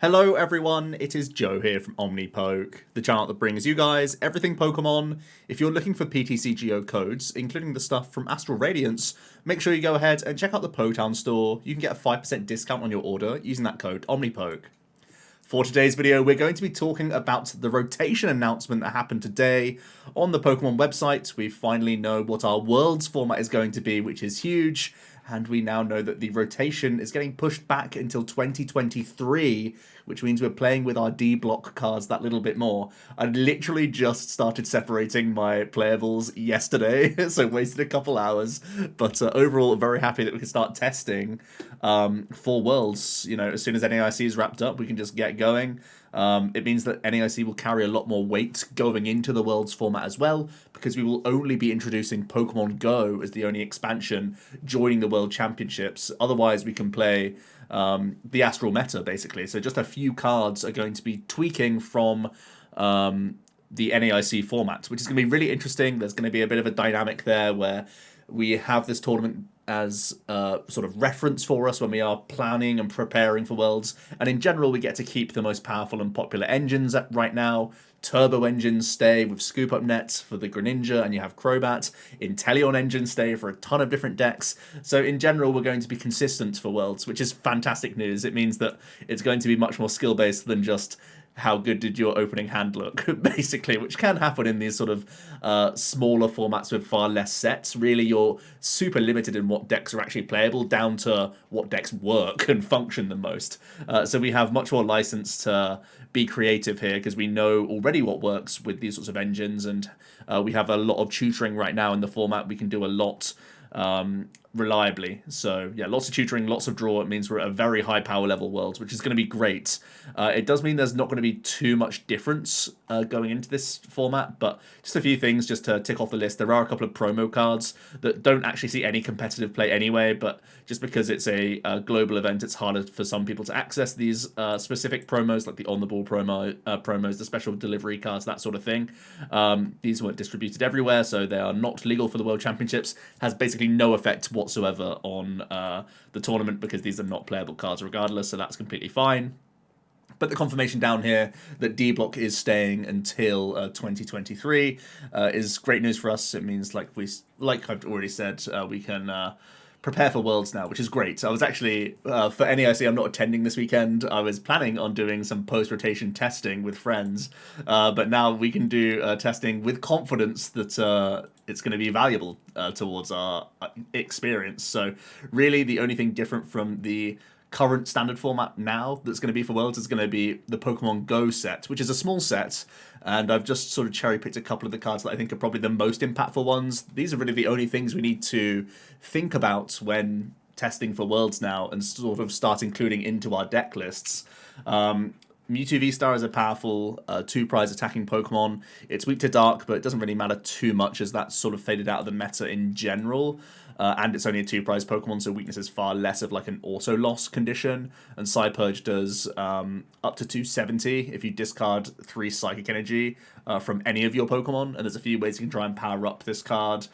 Hello everyone, it is Joe here from Omnipoke, the channel that brings you guys everything Pokemon. If you're looking for PTCGO codes, including the stuff from Astral Radiance, make sure you go ahead and check out the Potown store. You can get a 5% discount on your order using that code Omnipoke. For today's video, we're going to be talking about the rotation announcement that happened today on the Pokemon website. We finally know what our Worlds format is going to be, which is huge, and we now know that the rotation is getting pushed back until 2023, which means we're playing with our D-block cards that little bit more. I literally just started separating my playables yesterday, so wasted a couple hours, but overall very happy that we can start testing for Worlds. You know, as soon as NAIC is wrapped up, we can just get going. It means that NAIC will carry a lot more weight going into the Worlds format as well, because we will only be introducing Pokemon Go as the only expansion joining the World Championships. Otherwise, we can play the Astral meta, basically. So just a few cards are going to be tweaking from the NAIC format, which is going to be really interesting. There's going to be a bit of a dynamic there where we have this tournament as a sort of reference for us when we are planning and preparing for Worlds. And in general, we get to keep the most powerful and popular engines right now. Turbo engines stay with Scoop Up Net for the Greninja, and you have Crobat. Inteleon engines stay for a ton of different decks. So in general, we're going to be consistent for Worlds, which is fantastic news. It means that it's going to be much more skill-based than just how good did your opening hand look, basically, which can happen in these sort of smaller formats with far less sets. Really, you're super limited in what decks are actually playable, down to what decks work and function the most. So we have much more license to be creative here, because we know already what works with these sorts of engines, and we have a lot of tutoring right now in the format. We can do a lot reliably. So yeah, lots of tutoring, lots of draw. It means we're at a very high power level Worlds, which is going to be great. It does mean there's not going to be too much difference going into this format, but just a few things just to tick off the list. There are a couple of promo cards that don't actually see any competitive play anyway, but just because it's a global event, it's harder for some people to access these specific promos, like the on the ball promos, the special delivery cards, that sort of thing. These weren't distributed everywhere, so they are not legal for the World Championships. Has basically no effect whatsoever on the tournament, because these are not playable cards regardless, so that's completely fine. But the confirmation down here that D-Block is staying until 2023 is great news for us. It means, like I've already said, we can prepare for Worlds now, which is great. So I was actually, for NAIC, I'm not attending this weekend. I was planning on doing some post-rotation testing with friends, but now we can do testing with confidence that it's going to be valuable towards our experience. So really, the only thing different from the current standard format now that's going to be for Worlds is going to be the Pokemon Go set, which is a small set, and I've just sort of cherry-picked a couple of the cards that I think are probably the most impactful ones. These are really the only things we need to think about when testing for Worlds now, and sort of start including into our deck lists. Mewtwo V-Star is a powerful 2-prize attacking Pokemon. It's weak to Dark, but it doesn't really matter too much, as that's sort of faded out of the meta in general. And it's only a 2-prize Pokemon, so weakness is far less of like an auto-loss condition. And Psypurge does up to 270 if you discard 3 Psychic Energy from any of your Pokemon. And there's a few ways you can try and power up this card.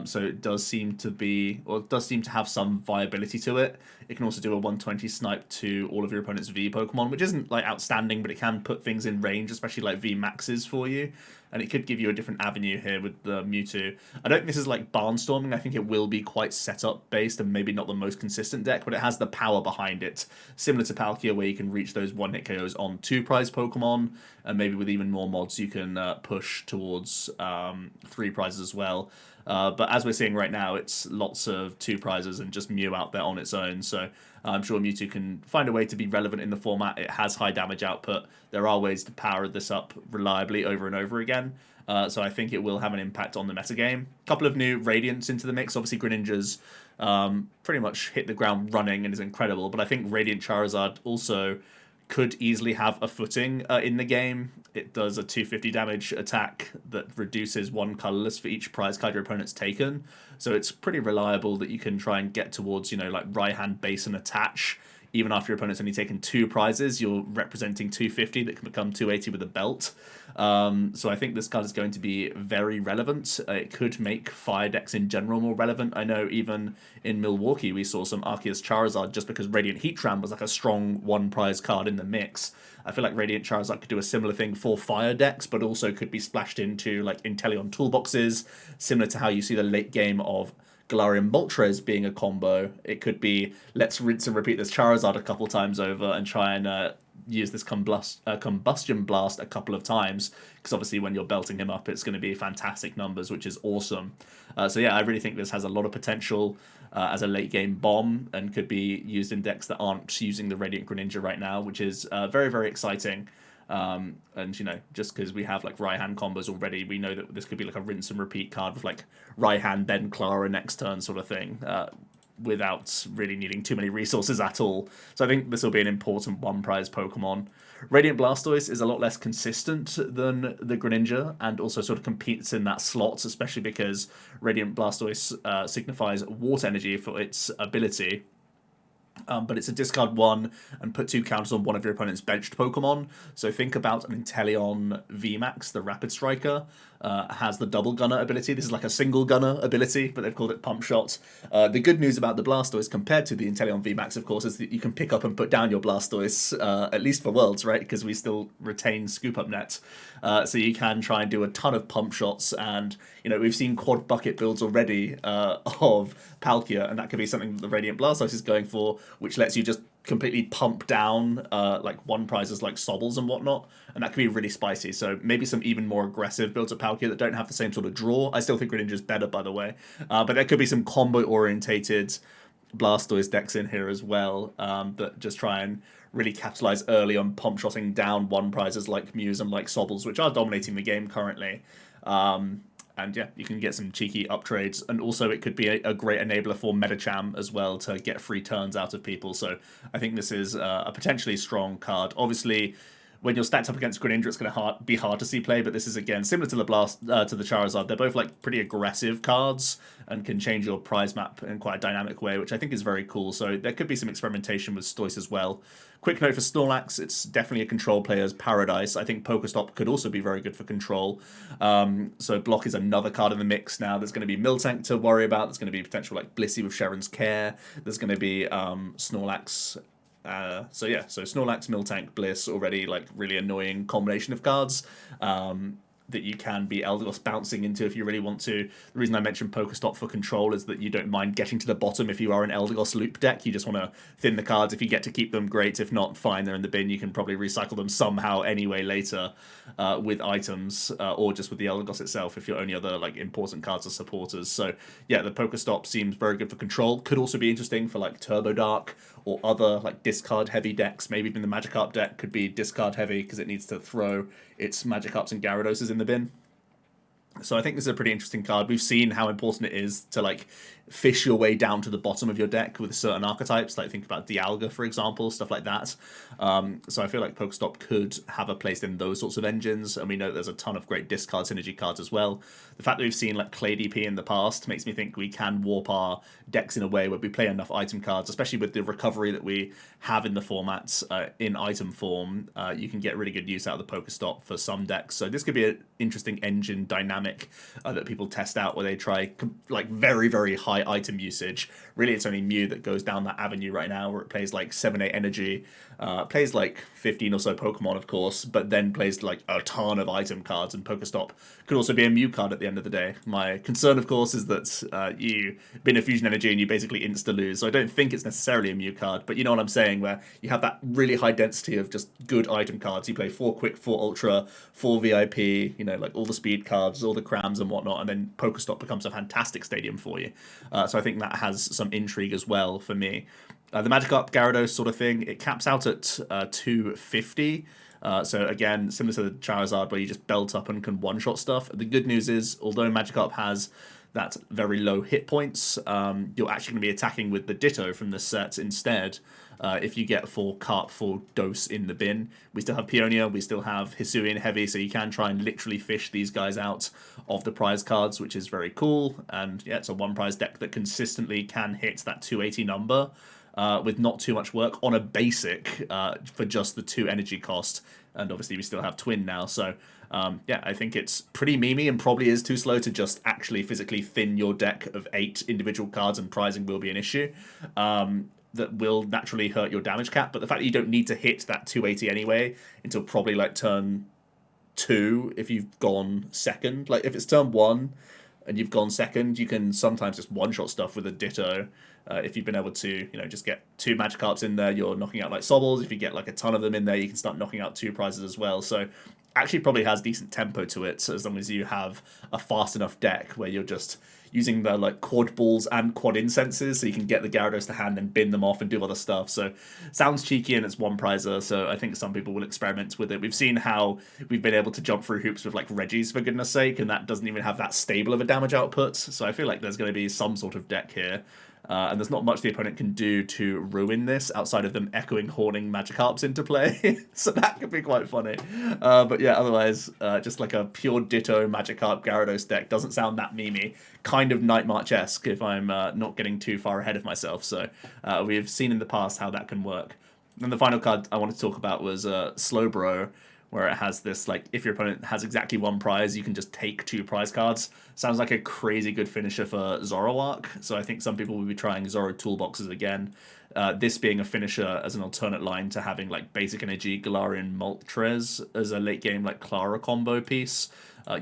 So it does seem to be, or it does seem to have some viability to it. It can also do a 120 snipe to all of your opponent's V Pokemon, which isn't like outstanding, but it can put things in range, especially like V Maxes for you. And it could give you a different avenue here with the Mewtwo. I don't think this is like Barnstorming. I think it will be quite setup based and maybe not the most consistent deck, but it has the power behind it. Similar to Palkia, where you can reach those 1-hit KOs on 2-prize Pokemon, and maybe with even more mods you can push towards 3 prizes as well. But as we're seeing right now, it's lots of 2 prizes and just Mew out there on its own. So I'm sure Mewtwo can find a way to be relevant in the format. It has high damage output. There are ways to power this up reliably over and over again. So I think it will have an impact on the metagame. A couple of new Radiants into the mix. Obviously, Greninja's pretty much hit the ground running and is incredible. But I think Radiant Charizard also could easily have a footing in the game. It does a 250 damage attack that reduces 1 colorless for each prize card your opponent's taken. So it's pretty reliable that you can try and get towards, you know, like Raihan base and attach even after your opponent's only taken 2 prizes, you're representing 250 that can become 280 with a belt. So I think this card is going to be very relevant. It could make fire decks in general more relevant. I know even in Milwaukee we saw some Arceus Charizard just because Radiant Heatran was like a strong 1 prize card in the mix. I feel like Radiant Charizard could do a similar thing for fire decks, but also could be splashed into like Inteleon toolboxes, similar to how you see the late game of Galarian Moltres being a combo. It could be, let's rinse and repeat this Charizard a couple times over and try and use this Combustion Blast a couple of times, because obviously when you're belting him up, it's going to be fantastic numbers, which is awesome. So yeah, I really think this has a lot of potential as a late game bomb, and could be used in decks that aren't using the Radiant Greninja right now, which is very, very exciting. And, you know, just because we have like Raihan combos already, we know that this could be like a rinse and repeat card with like Raihan, then Clara next turn sort of thing, without really needing too many resources at all. So I think this will be an important 1 prize Pokemon. Radiant Blastoise is a lot less consistent than the Greninja, and also sort of competes in that slot, especially because Radiant Blastoise signifies water energy for its ability. But it's a discard 1 and put 2 counters on one of your opponent's benched Pokemon. So think about an Inteleon VMAX, the Rapid Striker, has the double gunner ability. This is like a single gunner ability, but they've called it Pump Shot. The good news about the Blastoise compared to the Inteleon VMAX, of course, is that you can pick up and put down your Blastoise, at least for Worlds, right? Because we still retain Scoop Up Net. So you can try and do a ton of pump shots, and you know, we've seen quad bucket builds already of Palkia, and that could be something that the Radiant Blastoise is going for, which lets you just completely pump down like 1 prizes like Sobbles and whatnot, and that could be really spicy. So maybe some even more aggressive builds of Palkia that don't have the same sort of draw. I still think Greninja's better, by the way, but there could be some combo orientated Blastoise decks in here as well, that just try and really capitalize early on pump shotting down 1 prizes like Muse and like Sobbles, which are dominating the game currently. And yeah, you can get some cheeky uptrades, and also it could be a great enabler for Metacham as well to get free turns out of people. So I think this is a potentially strong card. Obviously, when you're stacked up against Greninja, it's going to be hard to see play, but this is, again, similar to the to the Charizard. They're both like pretty aggressive cards and can change your prize map in quite a dynamic way, which I think is very cool. So there could be some experimentation with Stoice as well. Quick note for Snorlax, it's definitely a control player's paradise. I think Pokestop could also be very good for control. So Block is another card in the mix now. There's going to be Miltank to worry about. There's going to be potential like Blissey with Sharon's Care. There's going to be Snorlax. So yeah, so Snorlax, Miltank, Bliss, already like really annoying combination of cards that you can be Eldegoss bouncing into if you really want to. The reason I mentioned Pokestop for control is that you don't mind getting to the bottom if you are an Eldegoss loop deck. You just want to thin the cards. If you get to keep them, great. If not, fine, they're in the bin. You can probably recycle them somehow anyway later with items or just with the Eldegoss itself if your only other like important cards are supporters. So yeah, the Pokestop seems very good for control. Could also be interesting for like Turbo Dark or other like discard heavy decks. Maybe even the Magikarp deck could be discard heavy because it needs to throw its Magikarps and Gyarados in the bin. So I think this is a pretty interesting card. We've seen how important it is to like fish your way down to the bottom of your deck with certain archetypes, like think about Dialga, for example, stuff like that. So I feel like Pokestop could have a place in those sorts of engines, and we know there's a ton of great discard synergy cards as well. The fact that we've seen like Clay DP in the past makes me think we can warp our decks in a way where we play enough item cards, especially with the recovery that we have in the formats in item form. You can get really good use out of the Pokestop for some decks. So this could be an interesting engine dynamic that people test out where they try like very, very high item usage. Really, it's only Mew that goes down that avenue right now where it plays like 7-8 energy, plays like 15 or so Pokemon, of course, but then plays like a ton of item cards, and Pokestop could also be a Mew card at the end of the day. My concern, of course, is that you bin a Fusion Energy and you basically insta-lose, so I don't think it's necessarily a Mew card, but you know what I'm saying, where you have that really high density of just good item cards. You play 4 Quick, 4 Ultra, 4 VIP, you know, like all the speed cards, all the crams and whatnot, and then Pokestop becomes a fantastic stadium for you. So I think that has some intrigue as well for me. The Magikarp Gyarados sort of thing, it caps out at 250. So again, similar to the Charizard where you just belt up and can one-shot stuff. The good news is, although Magikarp has that very low hit points, you're actually going to be attacking with the Ditto from the set instead. If you get full Carp, full dose in the bin. We still have Peonia, we still have Hisuian Heavy, so you can try and literally fish these guys out of the prize cards, which is very cool. And yeah, it's a 1 prize deck that consistently can hit that 280 number. with not too much work on a basic for just the 2 energy cost. And obviously we still have Twin now, so yeah, I think it's pretty memey and probably is too slow to just actually physically thin your deck of 8 individual cards, and prizing will be an issue. That will naturally hurt your damage cap, but the fact that you don't need to hit that 280 anyway until probably like turn 2 if you've gone second. Like if it's turn 1 and you've gone second, you can sometimes just one-shot stuff with a Ditto. If you've been able to, you know, just get 2 Magikarps in there, you're knocking out like Sobbles. If you get like a ton of them in there, you can start knocking out 2 prizes as well. So actually probably has decent tempo to it, so as long as you have a fast enough deck where you're just using the like quad balls and quad incenses, so you can get the Gyarados to hand and bin them off and do other stuff. So sounds cheeky and it's 1 prizer, so I think some people will experiment with it. We've seen how we've been able to jump through hoops with like Regis, for goodness sake, and that doesn't even have that stable of a damage output. So I feel like there's going to be some sort of deck here. And there's not much the opponent can do to ruin this outside of them echoing Horning Magikarps into play. So that could be quite funny. But yeah, otherwise, just like a pure Ditto Magikarp Gyarados deck doesn't sound that memey. Kind of Night March-esque if I'm not getting too far ahead of myself. So we've seen in the past how that can work. And the final card I wanted to talk about was Slowbro, where it has this, like, if your opponent has exactly 1 prize, you can just take 2 prize cards. Sounds like a crazy good finisher for Zoroark, so I think some people will be trying Zoro toolboxes again. This being a finisher as an alternate line to having, like, Basic Energy, Galarian Moltres as a late-game, like, Clara combo piece.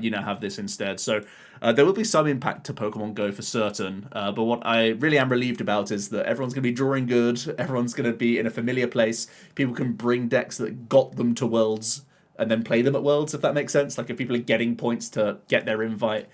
You now have this instead. So there will be some impact to Pokemon Go for certain, but what I really am relieved about is that everyone's going to be drawing good, everyone's going to be in a familiar place, people can bring decks that got them to Worlds and then play them at Worlds, if that makes sense. Like if people are getting points to get their invite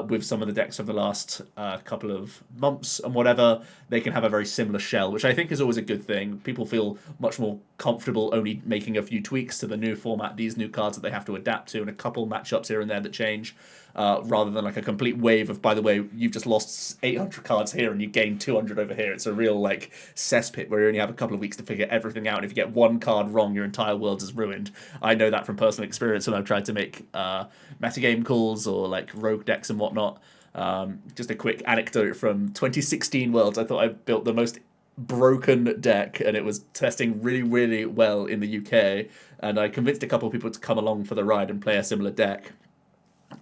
with some of the decks of the last couple of months and whatever, they can have a very similar shell, which I think is always a good thing. People feel much more comfortable only making a few tweaks to the new format, these new cards that they have to adapt to, and a couple matchups here and there that change, rather than like a complete wave of, by the way, you've just lost 800 cards here and you gained 200 over here. It's a real like cesspit where you only have a couple of weeks to figure everything out, and if you get 1 card wrong, your entire world is ruined. I know that from personal experience when I've tried to make metagame calls or like rogue decks and whatnot. Just a quick anecdote from 2016 Worlds. I thought I built the most broken deck and it was testing really, really well in the UK, and I convinced a couple of people to come along for the ride and play a similar deck.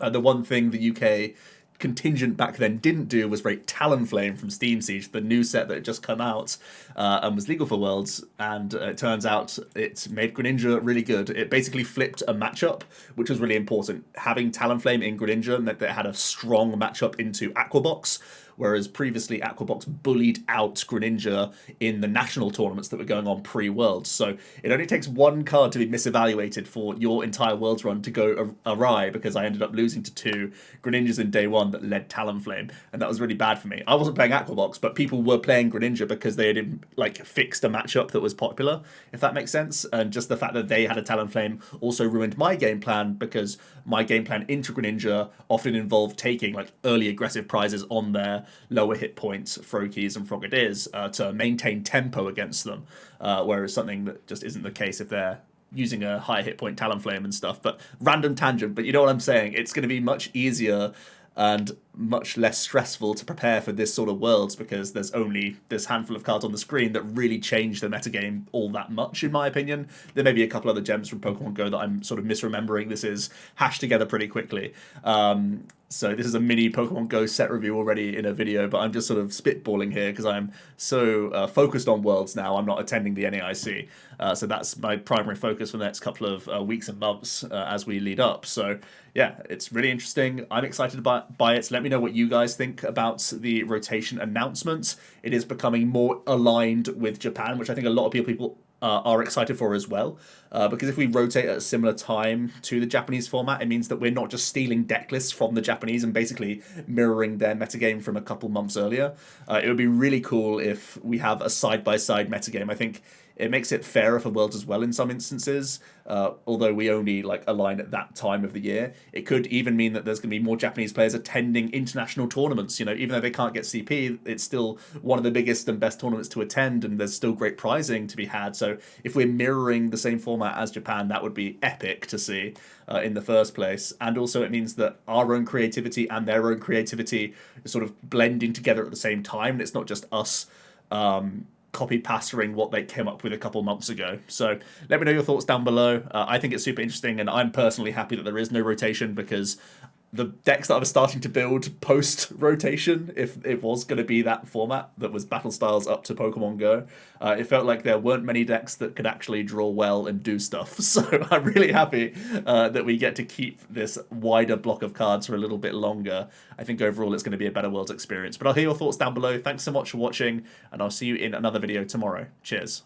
The one thing the UK contingent back then didn't do was rate Talonflame from Steam Siege, the new set that had just come out and was legal for Worlds, and it turns out it made Greninja really good. It basically flipped a matchup, which was really important. Having Talonflame in Greninja meant that it had a strong matchup into Aquabox, whereas previously Aquabox bullied out Greninja in the national tournaments that were going on pre-Worlds. So it only takes 1 card to be misevaluated for your entire Worlds run to go awry, because I ended up losing to 2 Greninjas in day 1 that led Talonflame, and that was really bad for me. I wasn't playing Aquabox, but people were playing Greninja because they had like fixed a matchup that was popular, if that makes sense. And just the fact that they had a Talonflame also ruined my game plan, because my game plan into Greninja often involved taking like early aggressive prizes on their lower hit points, Froakies and Frogadiers, to maintain tempo against them, whereas something that just isn't the case if they're using a high hit point Talonflame and stuff. But random tangent, but you know what I'm saying, it's going to be much easier and much less stressful to prepare for this sort of Worlds, because there's only this handful of cards on the screen that really change the metagame all that much, in my opinion. There may be a couple other gems from Pokemon Go that I'm sort of misremembering. This is hashed together pretty quickly. So this is a mini Pokemon Go set review already in a video, but I'm just sort of spitballing here because I'm so focused on Worlds now. I'm not attending the NAIC. So that's my primary focus for the next couple of weeks and months as we lead up. So yeah, it's really interesting. I'm excited by it. So let me know what you guys think about the rotation announcements. It is becoming more aligned with Japan, which I think a lot of people are excited for as well. Because if we rotate at a similar time to the Japanese format, it means that we're not just stealing deck lists from the Japanese and basically mirroring their metagame from a couple months earlier. It would be really cool if we have a side-by-side metagame. I think it makes it fairer for Worlds as well in some instances, although we only like align at that time of the year. It could even mean that there's going to be more Japanese players attending international tournaments. You know, even though they can't get CP, it's still one of the biggest and best tournaments to attend, and there's still great prizing to be had. So if we're mirroring the same format as Japan, that would be epic to see in the first place. And also it means that our own creativity and their own creativity is sort of blending together at the same time, and it's not just us copy-pastering what they came up with a couple months ago. So let me know your thoughts down below. I think it's super interesting, and I'm personally happy that there is no rotation, because the decks that I was starting to build post-rotation, if it was going to be that format that was Battle Styles up to Pokemon Go, it felt like there weren't many decks that could actually draw well and do stuff. So I'm really happy that we get to keep this wider block of cards for a little bit longer. I think overall it's going to be a better Worlds experience. But I'll hear your thoughts down below. Thanks so much for watching, and I'll see you in another video tomorrow. Cheers.